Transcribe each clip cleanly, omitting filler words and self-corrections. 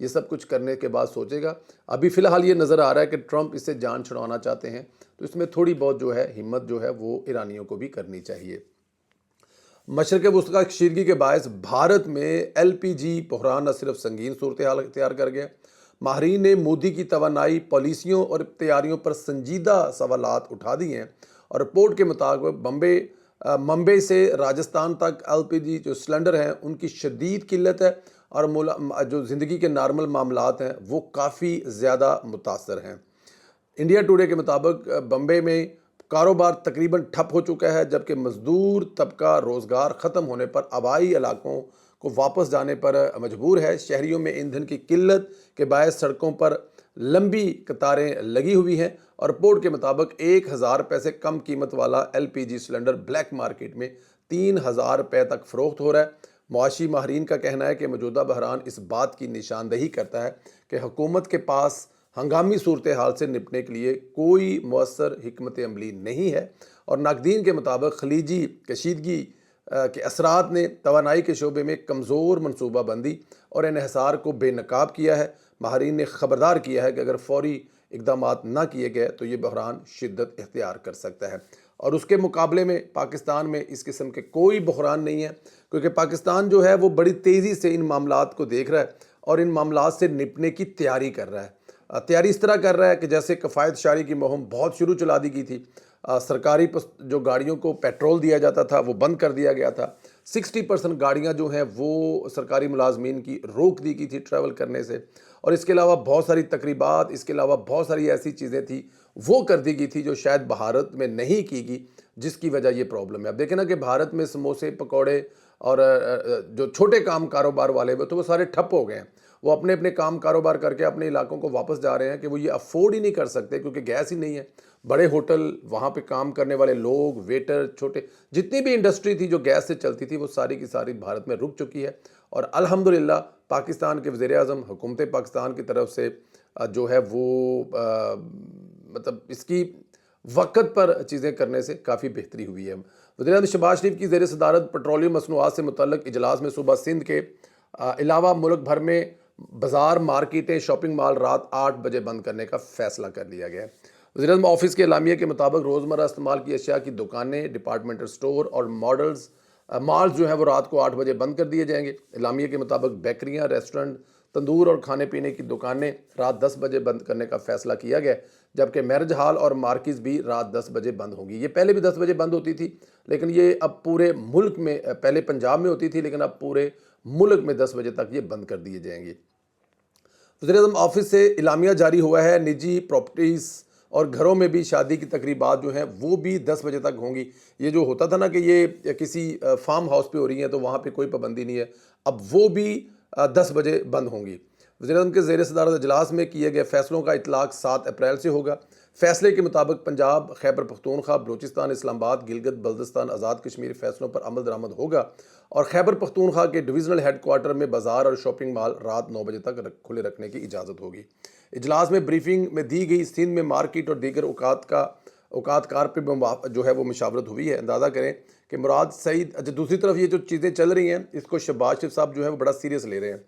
یہ سب کچھ کرنے کے بعد سوچے گا. ابھی فی الحال یہ نظر آ رہا ہے کہ ٹرمپ اس سے جان چھڑانا چاہتے ہیں, تو اس میں تھوڑی بہت جو ہے ہمت جو ہے وہ ایرانیوں کو بھی کرنی چاہیے. مشرق وسطیٰ کی کشیدگی کے باعث بھارت میں LPG بحران نہ صرف سنگین صورتحال اختیار کر گیا, ماہرین نے مودی کی توانائی پالیسیوں اور تیاریوں پر سنجیدہ سوالات اٹھا دیے ہیں, اور رپورٹ کے مطابق ممبئی سے راجستھان تک LPG جو سلنڈر ہیں ان کی شدید قلت ہے, اور جو زندگی کے نارمل معاملات ہیں وہ کافی زیادہ متاثر ہیں. انڈیا ٹوڈے کے مطابق بمبئی میں کاروبار تقریباً ٹھپ ہو چکا ہے, جبکہ مزدور طبقہ روزگار ختم ہونے پر آبائی علاقوں کو واپس جانے پر مجبور ہے. شہریوں میں ایندھن کی قلت کے باعث سڑکوں پر لمبی قطاریں لگی ہوئی ہیں, اور رپورٹ کے مطابق 1000 روپے سے کم قیمت والا LPG سلنڈر بلیک مارکیٹ میں 3000 روپے تک فروخت ہو رہا ہے. معاشی ماہرین کا کہنا ہے کہ موجودہ بحران اس بات کی نشاندہی کرتا ہے کہ حکومت کے پاس ہنگامی صورتحال سے نپٹنے کے لیے کوئی مؤثر حکمت عملی نہیں ہے, اور ناقدین کے مطابق خلیجی کشیدگی کے اثرات نے توانائی کے شعبے میں کمزور منصوبہ بندی اور انحصار کو بے نقاب کیا ہے. ماہرین نے خبردار کیا ہے کہ اگر فوری اقدامات نہ کیے گئے تو یہ بحران شدت اختیار کر سکتا ہے, اور اس کے مقابلے میں پاکستان میں اس قسم کے کوئی بحران نہیں ہے, کیونکہ پاکستان جو ہے وہ بڑی تیزی سے ان معاملات کو دیکھ رہا ہے اور ان معاملات سے نپٹنے کی تیاری کر رہا ہے. تیاری اس طرح کر رہا ہے کہ جیسے کفایت شعاری کی مہم بہت شروع چلا دی گئی تھی, سرکاری جو گاڑیوں کو پیٹرول دیا جاتا تھا وہ بند کر دیا گیا تھا, 60% گاڑیاں جو ہیں وہ سرکاری ملازمین کی روک دی گئی تھی ٹریول کرنے سے, اور اس کے علاوہ بہت ساری تقریبات, اس کے علاوہ بہت ساری ایسی چیزیں تھیں وہ کر دی گئی تھی جو شاید بھارت میں نہیں کی گئی, جس کی وجہ یہ پرابلم ہے. اب دیکھیں نا کہ بھارت میں سموسے پکوڑے اور جو چھوٹے کام کاروبار والے ہوئے تو وہ سارے ٹھپ ہو گئے ہیں. وہ اپنے اپنے کام کاروبار کر کے اپنے علاقوں کو واپس جا رہے ہیں کہ وہ یہ افورڈ ہی نہیں کر سکتے کیونکہ گیس ہی نہیں ہے. بڑے ہوٹل, وہاں پہ کام کرنے والے لوگ, ویٹر, چھوٹے جتنی بھی انڈسٹری تھی جو گیس سے چلتی تھی وہ ساری کی ساری بھارت میں رک چکی ہے. اور الحمدللہ پاکستان کے وزیر اعظم, حکومت پاکستان کی طرف سے جو ہے وہ مطلب اس کی وقت پر چیزیں کرنے سے کافی بہتری ہوئی ہے. وزیر اعظم شہباز شریف کی زیر صدارت پیٹرولیم مصنوعات سے متعلق اجلاس میں صوبہ سندھ کے علاوہ ملک بھر میں بازار, مارکیٹیں, شاپنگ مال رات 8 بجے بند کرنے کا فیصلہ کر لیا گیا ہے. وزیر اعظم آفس کے اعلامیہ کے مطابق روزمرہ استعمال کی اشیاء کی دکانیں, ڈپارٹمنٹل سٹور اور مالز جو ہیں وہ رات کو 8 بجے بند کر دیے جائیں گے. اعلامیہ کے مطابق بیکریاں, ریسٹورنٹ, تندور اور کھانے پینے کی دکانیں رات 10 بجے بند کرنے کا فیصلہ کیا گیا, جبکہ میرج ہال اور مارکیز بھی رات 10 بجے بند ہوں گی. یہ پہلے بھی 10 بجے بند ہوتی تھی, لیکن یہ اب پورے ملک میں, پہلے پنجاب میں ہوتی تھی لیکن اب پورے ملک میں 10 بجے تک یہ بند کر دیے جائیں گے. وزیر اعظم آفس سے اعلامیہ جاری ہوا ہے, نجی پراپرٹیز اور گھروں میں بھی شادی کی تقریبات جو ہیں وہ بھی 10 بجے تک ہوں گی. یہ جو ہوتا تھا نا کہ یہ کسی فارم ہاؤس پہ ہو رہی ہیں تو وہاں پہ کوئی پابندی نہیں ہے, اب وہ بھی 10 بجے بند ہوں گی. وزیر اعظم کے زیر صدارت اجلاس میں کیے گئے فیصلوں کا اطلاق 7 اپریل سے ہوگا. فیصلے کے مطابق پنجاب, خیبر پختونخوا, بلوچستان, اسلام آباد, گلگت بلتستان, آزاد کشمیر فیصلوں پر عمل درآمد ہوگا, اور خیبر پختونخوا کے ڈویژنل ہیڈ کوارٹر میں بازار اور شاپنگ مال رات 9 بجے تک کھلے رکھنے کی اجازت ہوگی. اجلاس میں بریفنگ میں دی گئی سندھ میں مارکیٹ اور دیگر اوقات کار پہ جو ہے وہ مشاورت ہوئی ہے. اندازہ کریں کہ مراد سعید. اچھا, دوسری طرف یہ جو چیزیں چل رہی ہیں اس کو شہباز شریف صاحب جو ہے وہ بڑا سیریس لے رہے ہیں.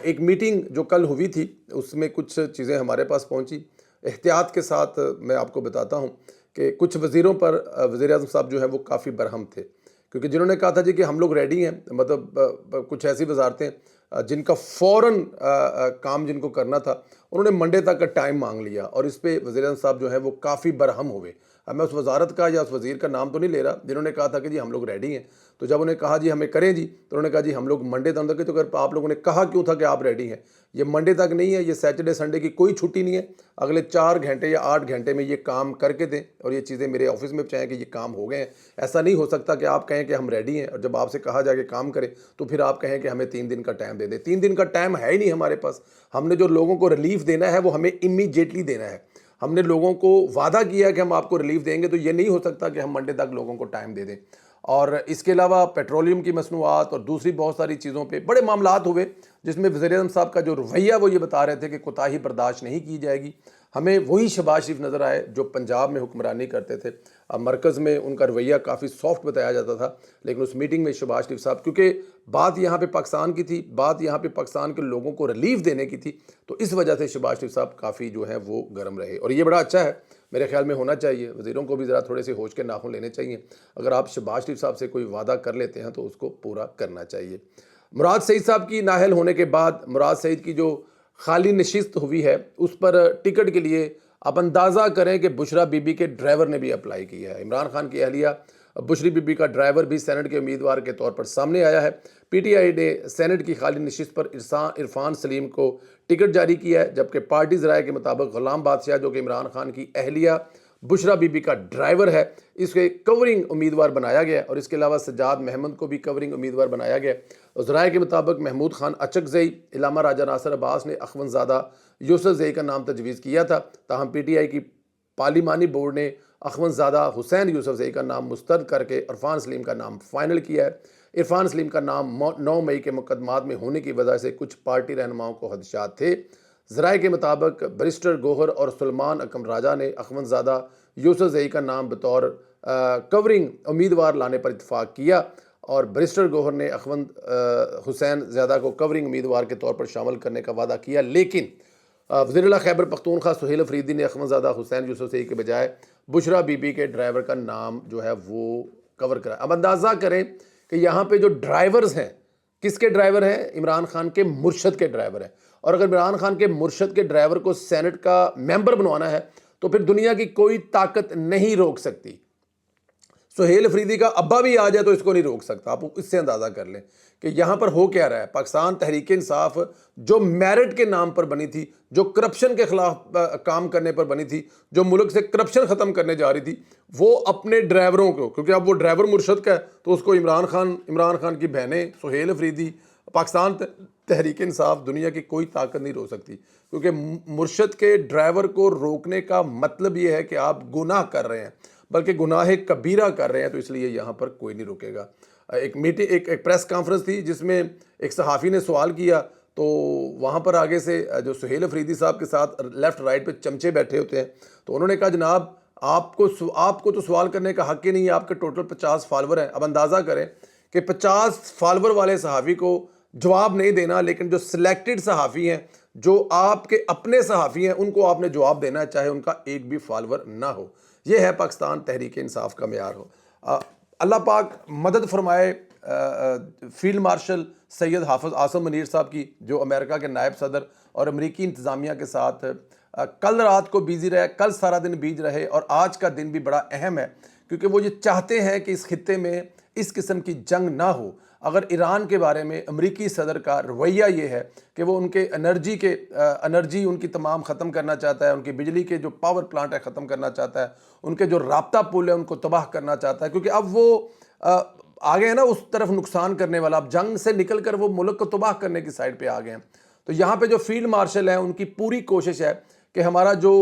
ایک میٹنگ جو کل ہوئی تھی اس میں کچھ چیزیں ہمارے پاس پہنچی. احتیاط کے ساتھ میں آپ کو بتاتا ہوں کہ کچھ وزیروں پر وزیر اعظم صاحب جو ہیں وہ کافی برہم تھے, کیونکہ جنہوں نے کہا تھا جی کہ ہم لوگ ریڈی ہیں, مطلب کچھ ایسی وزارتیں جن کا فوراً کام جن کو کرنا تھا انہوں نے منڈے تک کا ٹائم مانگ لیا, اور اس پہ وزیر اعظم صاحب جو ہیں وہ کافی برہم ہوئے. اب میں اس وزارت کا یا اس وزیر کا نام تو نہیں لے رہا جنہوں نے کہا تھا کہ جی ہم لوگ ریڈی ہیں, تو جب انہیں کہا جی ہمیں کریں جی تو انہوں نے کہا جی ہم لوگ منڈے تک. تو اگر آپ لوگوں نے کہا کیوں تھا کہ آپ ریڈی ہیں؟ یہ منڈے تک نہیں ہے, یہ سیٹرڈے سنڈے کی کوئی چھٹی نہیں ہے. اگلے 4 گھنٹے یا 8 گھنٹے میں یہ کام کر کے دیں, اور یہ چیزیں میرے آفس میں چاہیں کہ یہ کام ہو گئے ہیں. ایسا نہیں ہو سکتا کہ آپ کہیں کہ ہم ریڈی ہیں اور جب آپ سے کہا جائے کہ کام کریں تو پھر آپ کہیں کہ ہمیں 3 دن کا ٹائم دے دیں. 3 دن کا ٹائم ہے ہی نہیں ہمارے پاس. ہم نے جو لوگوں کو ریلیف دینا ہے وہ ہمیں امیڈیٹلی دینا ہے. ہم نے لوگوں کو وعدہ کیا کہ ہم آپ کو ریلیف دیں گے, تو یہ نہیں ہو سکتا کہ ہم منڈے تک لوگوں کو ٹائم دے دیں. اور اس کے علاوہ پیٹرولیم کی مصنوعات اور دوسری بہت ساری چیزوں پہ بڑے معاملات ہوئے جس میں وزیر اعظم صاحب کا جو رویہ وہ یہ بتا رہے تھے کہ کوتاہی برداشت نہیں کی جائے گی. ہمیں وہی شہباز شریف نظر آئے جو پنجاب میں حکمرانی کرتے تھے. مرکز میں ان کا رویہ کافی سافٹ بتایا جاتا تھا، لیکن اس میٹنگ میں شہباز شریف صاحب، کیونکہ بات یہاں پہ پاکستان کی تھی، بات یہاں پہ پاکستان کے لوگوں کو ریلیف دینے کی تھی، تو اس وجہ سے شہباز شریف صاحب کافی جو ہے وہ گرم رہے. اور یہ بڑا اچھا ہے، میرے خیال میں ہونا چاہیے. وزیروں کو بھی ذرا تھوڑے سے ہوش کے ناخن لینے چاہیے. اگر آپ شہباز شریف صاحب سے کوئی وعدہ کر لیتے ہیں تو اس کو پورا کرنا چاہیے. مراد سعید صاحب کی نااہل ہونے کے بعد مراد سعید کی جو خالی نشست ہوئی ہے اس پر ٹکٹ کے لیے آپ اندازہ کریں کہ بشرا بی بی کے ڈرائیور نے بھی اپلائی کیا ہے. عمران خان کی اہلیہ بشری بی بی کا ڈرائیور بھی سینٹ کے امیدوار کے طور پر سامنے آیا ہے. پی ٹی آئی نے سینٹ کی خالی نشست پر عرفان سلیم کو ٹکٹ جاری کیا ہے، جبکہ پارٹی ذرائع کے مطابق غلام بادشاہ جو کہ عمران خان کی اہلیہ بشرا بی بی کا ڈرائیور ہے، اس کے کورنگ امیدوار بنایا گیا، اور اس کے علاوہ سجاد محمد کو بھی کورنگ امیدوار بنایا گیا. ذرائع کے مطابق محمود خان اچکزئی، علامہ راجہ ناصر عباس نے اخوند زادہ یوسف زئی کا نام تجویز کیا تھا. تاہم پی ٹی آئی کی پارلیمانی بورڈ نے اخوند زادہ حسین یوسف زئی کا نام مسترد کر کے عرفان سلیم کا نام فائنل کیا ہے. عرفان سلیم کا نام 9 مئی کے مقدمات میں ہونے کی وجہ سے کچھ پارٹی رہنماؤں کو خدشات تھے. ذرائع کے مطابق بیرسٹر گوہر اور سلمان اکم راجہ نے اخوند زادہ یوسف زئی کا نام بطور کورنگ امیدوار لانے پر اتفاق کیا، اور بیرسٹر گوہر نے اخوند حسین زادہ کو کورنگ امیدوار کے طور پر شامل کرنے کا وعدہ کیا. لیکن وزیر اعلیٰ خیبر پختونخوا سہیل افریدی نے اخوند زادہ حسین یوسف زئی کے بجائے بشرا بی بی کے ڈرائیور کا نام جو ہے وہ کور کرا. اب اندازہ کریں کہ یہاں پہ جو ڈرائیورز ہیں کس کے ڈرائیور ہیں؟ عمران خان کے مرشد کے ڈرائیور ہیں. اور اگر عمران خان کے مرشد کے ڈرائیور کو سینٹ کا ممبر بنوانا ہے تو پھر دنیا کی کوئی طاقت نہیں روک سکتی. سہیل افریدی کا ابا بھی آ جائے تو اس کو نہیں روک سکتا. آپ اس سے اندازہ کر لیں کہ یہاں پر ہو کیا رہا ہے. پاکستان تحریک انصاف جو میرٹ کے نام پر بنی تھی، جو کرپشن کے خلاف کام کرنے پر بنی تھی، جو ملک سے کرپشن ختم کرنے جا رہی تھی، وہ اپنے ڈرائیوروں کو، کیونکہ اب وہ ڈرائیور مرشد کا ہے تو اس کو عمران خان کی بہنیں سہیل افریدی، پاکستان تحریک انصاف، دنیا کی کوئی طاقت نہیں روک سکتی. کیونکہ مرشد کے ڈرائیور کو روکنے کا مطلب یہ ہے کہ آپ گناہ کر رہے ہیں، بلکہ گناہ کبیرہ کر رہے ہیں، تو اس لیے یہاں پر کوئی نہیں روکے گا. ایک پریس کانفرنس تھی جس میں ایک صحافی نے سوال کیا، تو وہاں پر آگے سے جو سہیل افریدی صاحب کے ساتھ لیفٹ رائٹ پہ چمچے بیٹھے ہوتے ہیں، تو انہوں نے کہا جناب آپ کو تو سوال کرنے کا حق ہی نہیں ہے، آپ کے ٹوٹل 50 فالور ہیں. اب اندازہ کریں کہ 50 فالور والے صحافی کو جواب نہیں دینا، لیکن جو سلیکٹڈ صحافی ہیں، جو آپ کے اپنے صحافی ہیں، ان کو آپ نے جواب دینا ہے چاہے ان کا ایک بھی فالور نہ ہو. یہ ہے پاکستان تحریک انصاف کا معیار ہو. اللہ پاک مدد فرمائے فیلڈ مارشل سید حافظ عاصم منیر صاحب کی، جو امریکہ کے نائب صدر اور امریکی انتظامیہ کے ساتھ کل رات کو بیزی رہے، کل سارا دن بیج رہے، اور آج کا دن بھی بڑا اہم ہے کیونکہ وہ یہ چاہتے ہیں کہ اس خطے میں اس قسم کی جنگ نہ ہو. اگر ایران کے بارے میں امریکی صدر کا رویہ یہ ہے کہ وہ ان کے انرجی ان کی تمام ختم کرنا چاہتا ہے، ان کی بجلی کے جو پاور پلانٹ ہے ختم کرنا چاہتا ہے، ان کے جو رابطہ پول ہے ان کو تباہ کرنا چاہتا ہے، کیونکہ اب وہ آگے ہیں نا اس طرف نقصان کرنے والا، اب جنگ سے نکل کر وہ ملک کو تباہ کرنے کی سائڈ پہ آ گئے ہیں. تو یہاں پہ جو فیلڈ مارشل ہیں ان کی پوری کوشش ہے کہ ہمارا جو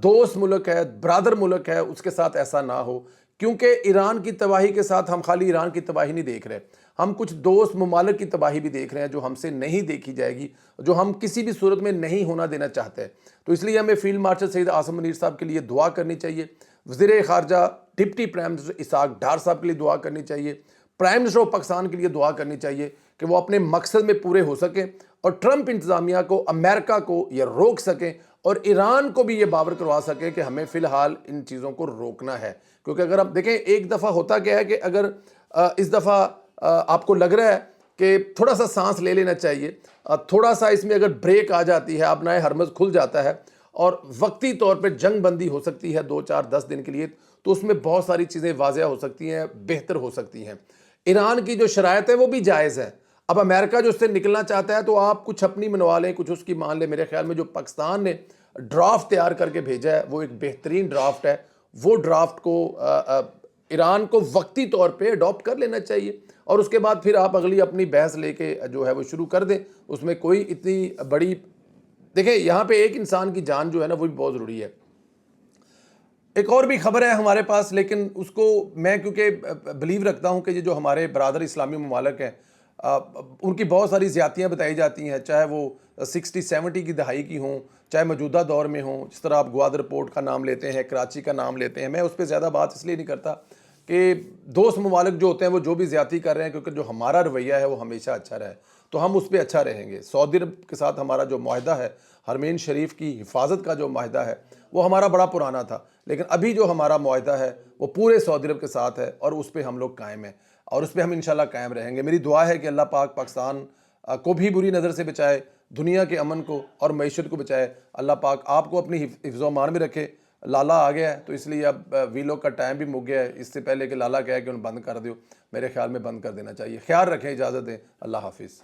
دوست ملک ہے، برادر ملک ہے، اس کے ساتھ ایسا نہ ہو. کیونکہ ایران کی تباہی کے ساتھ ہم خالی ایران کی تباہی نہیں دیکھ رہے، ہم کچھ دوست ممالک کی تباہی بھی دیکھ رہے ہیں جو ہم سے نہیں دیکھی جائے گی، جو ہم کسی بھی صورت میں نہیں ہونا دینا چاہتے ہیں. تو اس لیے ہمیں فیلڈ مارشل سید عاصم منیر صاحب کے لیے دعا کرنی چاہیے، وزیر خارجہ deputy prime minister Ishaq Dar صاحب کے لیے دعا کرنی چاہیے، پرائم منسٹر آف پاکستان کے لیے دعا کرنی چاہیے کہ وہ اپنے مقصد میں پورے ہو سکیں اور ٹرمپ انتظامیہ کو، امریکہ کو یہ روک سکیں، اور ایران کو بھی یہ باور کروا سکیں کہ ہمیں فی الحال ان چیزوں کو روکنا ہے. کیونکہ اگر آپ دیکھیں ایک دفعہ ہوتا کیا ہے کہ اگر اس دفعہ آپ کو لگ رہا ہے کہ تھوڑا سا سانس لے لینا چاہیے، تھوڑا سا اس میں اگر بریک آ جاتی ہے، آبنائے ہرمز کھل جاتا ہے اور وقتی طور پہ جنگ بندی ہو سکتی ہے 2 4 10 دن کے لیے، تو اس میں بہت ساری چیزیں واضح ہو سکتی ہیں، بہتر ہو سکتی ہیں. ایران کی جو شرائط ہے وہ بھی جائز ہے. اب امریکہ جو اس سے نکلنا چاہتا ہے تو آپ کچھ اپنی منوا لیں، کچھ اس کی مان لیں. میرے خیال میں جو پاکستان نے ڈرافٹ تیار کر کے بھیجا ہے وہ ایک بہترین ڈرافٹ ہے. وہ ڈرافٹ کو ایران کو وقتی طور پہ اڈاپٹ کر لینا چاہیے، اور اس کے بعد پھر آپ اگلی اپنی بحث لے کے جو ہے وہ شروع کر دیں. اس میں کوئی اتنی بڑی، دیکھیں یہاں پہ ایک انسان کی جان جو ہے نا وہ بھی بہت ضروری ہے. ایک اور بھی خبر ہے ہمارے پاس، لیکن اس کو میں کیونکہ بلیو رکھتا ہوں کہ یہ جو ہمارے برادر اسلامی ممالک ہیں ان کی بہت ساری زیادتیاں بتائی جاتی ہیں، چاہے وہ 60-70 کی دہائی کی ہوں، چاہے موجودہ دور میں ہوں، جس طرح آپ گوادر پورٹ کا نام لیتے ہیں، کراچی کا نام لیتے ہیں، میں اس پہ زیادہ بات اس لیے نہیں کرتا کہ دوست ممالک جو ہوتے ہیں وہ جو بھی زیادتی کر رہے ہیں، کیونکہ جو ہمارا رویہ ہے وہ ہمیشہ اچھا رہا ہے، تو ہم اس پہ اچھا رہیں گے۔ سعودی عرب کے ساتھ ہمارا جو معاہدہ ہے، حرمین شریف کی حفاظت کا جو معاہدہ ہے، وہ ہمارا بڑا پرانا تھا، لیکن ابھی جو ہمارا معاہدہ ہے وہ پورے سعودی عرب کے ساتھ ہے، اور اس پہ ہم لوگ قائم ہیں، اور اس پہ ہم انشاءاللہ قائم رہیں گے۔ میری دعا ہے کہ اللہ پاک پاکستان کو بھی بری نظر سے بچائے، دنیا کے امن کو اور معیشت کو بچائے۔ اللہ پاک آپ کو اپنی حفظ و امان میں رکھے۔ لالا آ گیا ہے تو اس لیے اب ویلوگ کا ٹائم بھی مک گیا ہے، اس سے پہلے کہ لالا کہے کہ انہیں بند کر دیو، میرے خیال میں بند کر دینا چاہیے۔ خیال رکھیں، اجازت دیں، اللہ حافظ۔